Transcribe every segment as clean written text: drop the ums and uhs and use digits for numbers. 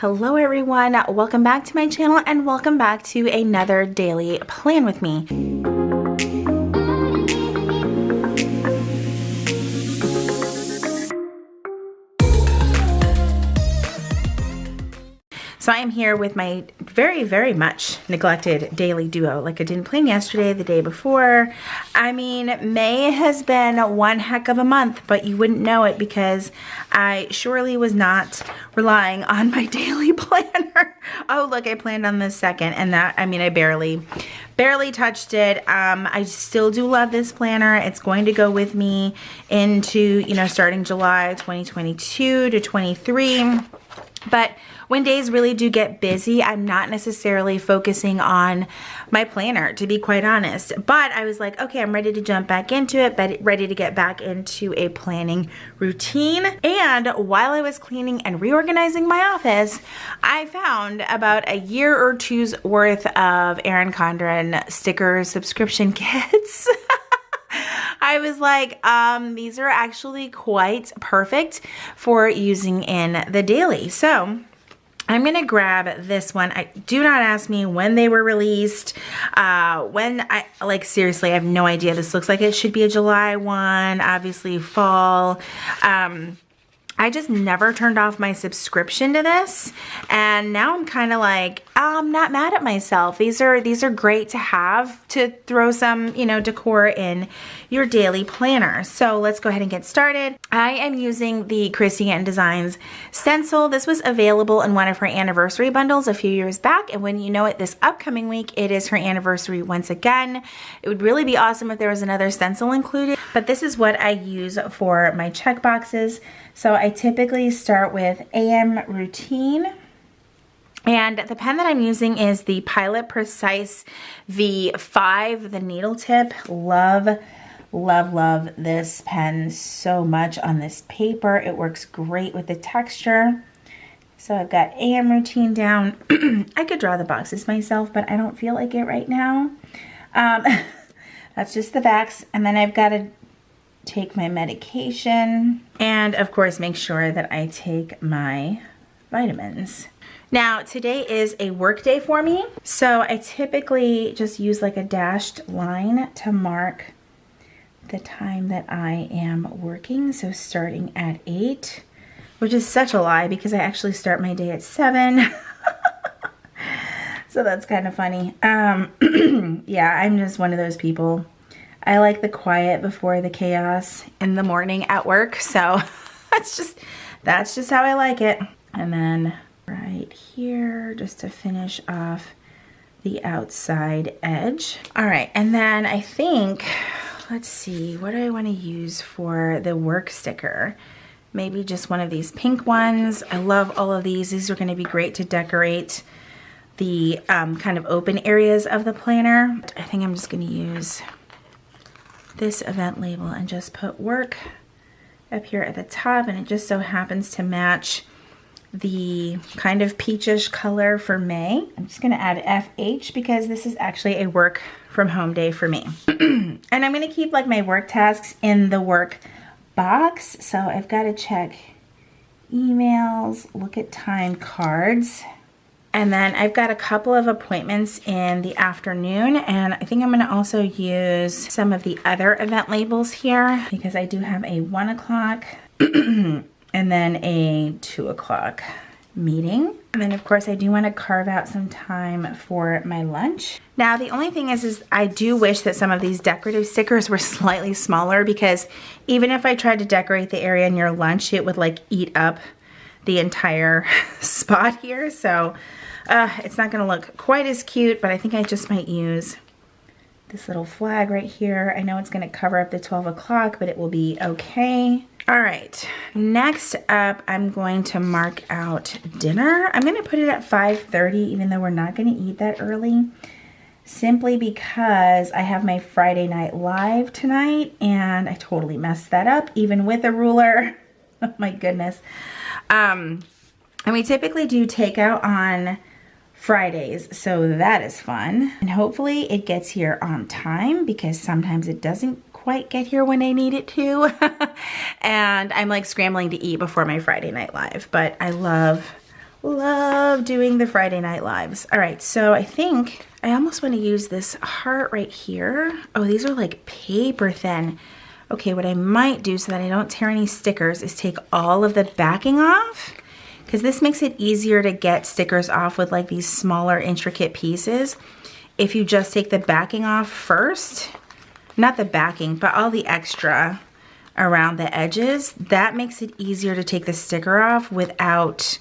Hello everyone, welcome back to my channel and welcome back to another daily plan with me. So I am here with my very much neglected daily duo. Like I didn't plan yesterday, the day before. I mean, May has been one heck of a month, but you wouldn't know it because I surely was not relying on my daily planner. Oh, look, I planned on this second, and that, I mean, I barely touched it. I still do love this planner. It's going to go with me into, starting July 2022 to 23. But when days really do get busy, I'm not necessarily focusing on my planner, to be quite honest. But I was like, okay, I'm ready to jump back into it, but ready to get back into a planning routine. And while I was cleaning and reorganizing my office, I found about a year or two's worth of Erin Condren sticker subscription kits. I was like, these are actually quite perfect for using in the daily. So I'm going to grab this one. Do not ask me when they were released. Seriously, I have no idea. This looks like it should be a July one, obviously fall. I just never turned off my subscription to this, and now I'm kind of like, I'm not mad at myself. These are great to have to throw some, decor in your daily planner. So let's go ahead and get started. I am using the Chrissy Ann Designs stencil. This was available in one of her anniversary bundles a few years back, and when you know it, this upcoming week, it is her anniversary once again. It would really be awesome if there was another stencil included, but this is what I use for my check boxes. So I typically start with AM routine, and the pen that I'm using is the Pilot Precise V5, the needle tip. Love this pen so much on this paper. It works great with the texture. So I've got AM routine down. I could draw the boxes myself, but I don't feel like it right now. That's just the backs, and then I've got to take my medication, and of course make sure that I take my vitamins. Now today is a work day for me, so I typically just use like a dashed line to mark the time that I am working. So starting at 8, which is such a lie because I actually start my day at 7. So that's kind of funny. Yeah, I'm just one of those people. I like the quiet before the chaos in the morning at work, so that's just how I like it. And then right here, just to finish off the outside edge. All right, and then I think, let's see, what do I want to use for the work sticker? Maybe just one of these pink ones. I love all of these. These are going to be great to decorate the kind of open areas of the planner. I think I'm just going to use this event label and just put work up here at the top, and it just so happens to match the kind of peachish color for May. I'm just going to add FH because this is actually a work from home day for me. And I'm going to keep like my work tasks in the work box. So I've got to check emails, look at time cards. And then I've got a couple of appointments in the afternoon, and I think I'm going to also use some of the other event labels here because I do have a 1 o'clock and then a 2 o'clock meeting. And then of course I do want to carve out some time for my lunch. Now the only thing is I do wish that some of these decorative stickers were slightly smaller, because even if I tried to decorate the area near lunch, it would like eat up the entire spot here. So it's not going to look quite as cute, but I think I just might use this little flag right here. I know it's going to cover up the 12 o'clock, but it will be okay. All right, next up, I'm going to mark out dinner. I'm going to put it at 5:30, even though we're not going to eat that early, simply because I have my Friday night live tonight, and I totally messed that up, even with a ruler. Oh my goodness. And we typically do takeout on Fridays, so that is fun. And hopefully it gets here on time, because sometimes it doesn't quite get here when I need it to. And I'm like scrambling to eat before my Friday night live, but I love Love doing the Friday night lives. All right, so I think I almost want to use this heart right here. Oh, these are like paper thin. Okay, what I might do so that I don't tear any stickers is take all of the backing off, because this makes it easier to get stickers off with like these smaller intricate pieces. If you just take the backing off first, not the backing, but all the extra around the edges, that makes it easier to take the sticker off without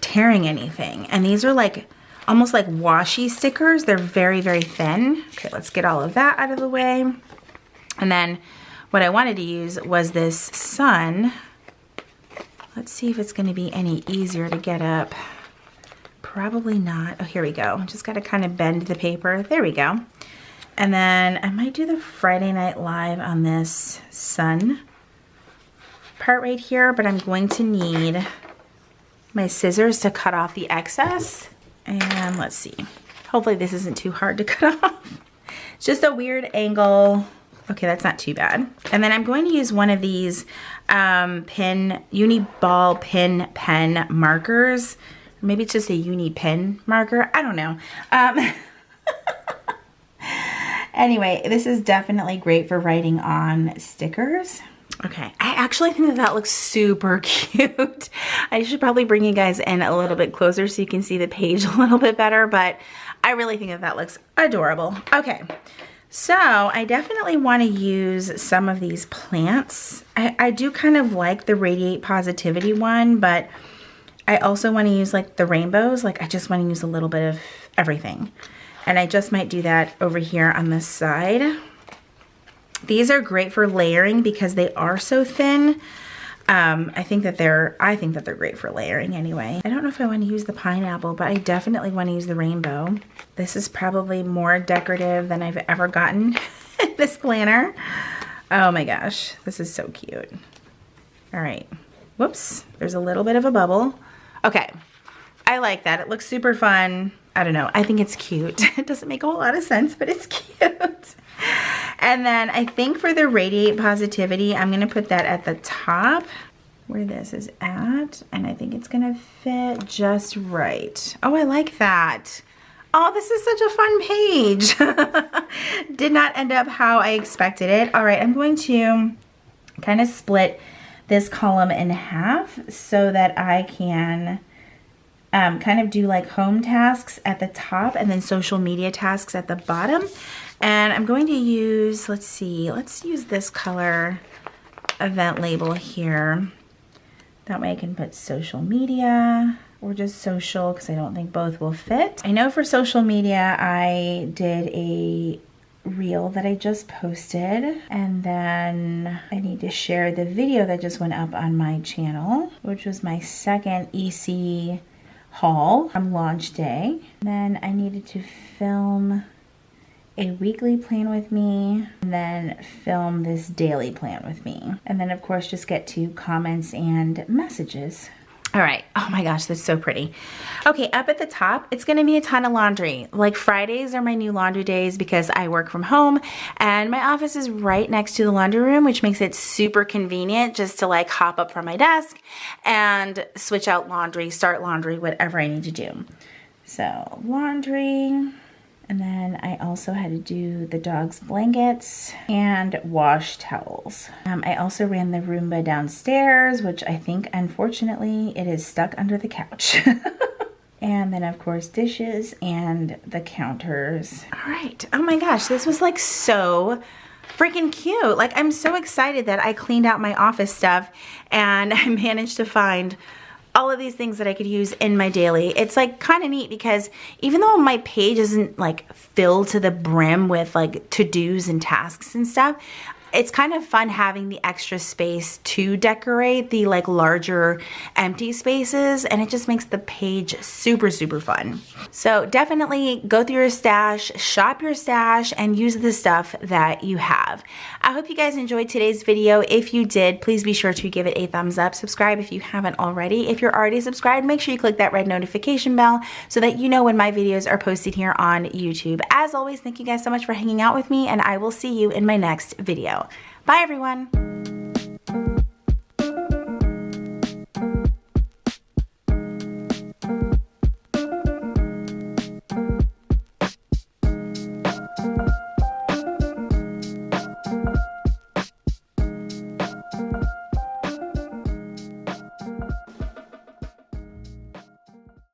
tearing anything. And these are like almost like washi stickers. They're very, very thin. Okay, let's get all of that out of the way. And then what I wanted to use was this sun. Let's see if it's going to be any easier to get up. Probably not. Oh, here we go. Just got to kind of bend the paper. There we go. And then I might do the Friday Night Live on this sun part right here, but I'm going to need my scissors to cut off the excess. And let's see. Hopefully this isn't too hard to cut off. It's just a weird angle. Okay, that's not too bad. And then I'm going to use one of these uni ball pin pen markers. Maybe it's just a uni pin marker. I don't know. Anyway, this is definitely great for writing on stickers. Okay, I actually think that that looks super cute. I should probably bring you guys in a little bit closer so you can see the page a little bit better, but I really think that that looks adorable. Okay, so I definitely want to use some of these plants. I do kind of like the Radiate Positivity one, but I also want to use like the rainbows. Like I just want to use a little bit of everything. And I just might do that over here on this side. These are great for layering because they are so thin. I think that they're great for layering anyway. I don't know if I want to use the pineapple, but I definitely want to use the rainbow. This is probably more decorative than I've ever gotten in this planner. Oh my gosh, this is so cute. All right, whoops, there's a little bit of a bubble. Okay, I like that. It looks super fun. I don't know, I think it's cute. It doesn't make a whole lot of sense, but it's cute. And then I think for the Radiate Positivity, I'm gonna put that at the top where this is at, and I think it's gonna fit just right. Oh, I like that. Oh, this is such a fun page. Did not end up how I expected it. All right, I'm going to kind of split this column in half so that I can kind of do like home tasks at the top and then social media tasks at the bottom. And I'm going to use, let's use this color event label here. That way I can put social media or just social, because I don't think both will fit. I know for social media, I did a reel that I just posted, and then I need to share the video that just went up on my channel, which was my second EC haul on launch day. Then I needed to film a weekly plan with me, and then film this daily plan with me. And then of course just get to comments and messages. All right, oh my gosh, that's so pretty. Okay, up at the top, it's gonna be a ton of laundry. Like Fridays are my new laundry days because I work from home and my office is right next to the laundry room, which makes it super convenient just to like hop up from my desk and switch out laundry, start laundry, whatever I need to do. So laundry. And then I also had to do the dog's blankets and wash towels. I also ran the Roomba downstairs, which I think, unfortunately, it is stuck under the couch. And then, of course, dishes and the counters. All right. Oh my gosh, this was like so freaking cute. Like, I'm so excited that I cleaned out my office stuff and I managed to find all of these things that I could use in my daily. It's like kind of neat because even though my page isn't like filled to the brim with like to-dos and tasks and stuff, it's kind of fun having the extra space to decorate the like larger empty spaces, and it just makes the page super, super fun. So definitely go through your stash, shop your stash, and use the stuff that you have. I hope you guys enjoyed today's video. If you did, please be sure to give it a thumbs up. Subscribe if you haven't already. If you're already subscribed, make sure you click that red notification bell so that you know when my videos are posted here on YouTube. As always, thank you guys so much for hanging out with me, and I will see you in my next video. Bye, everyone.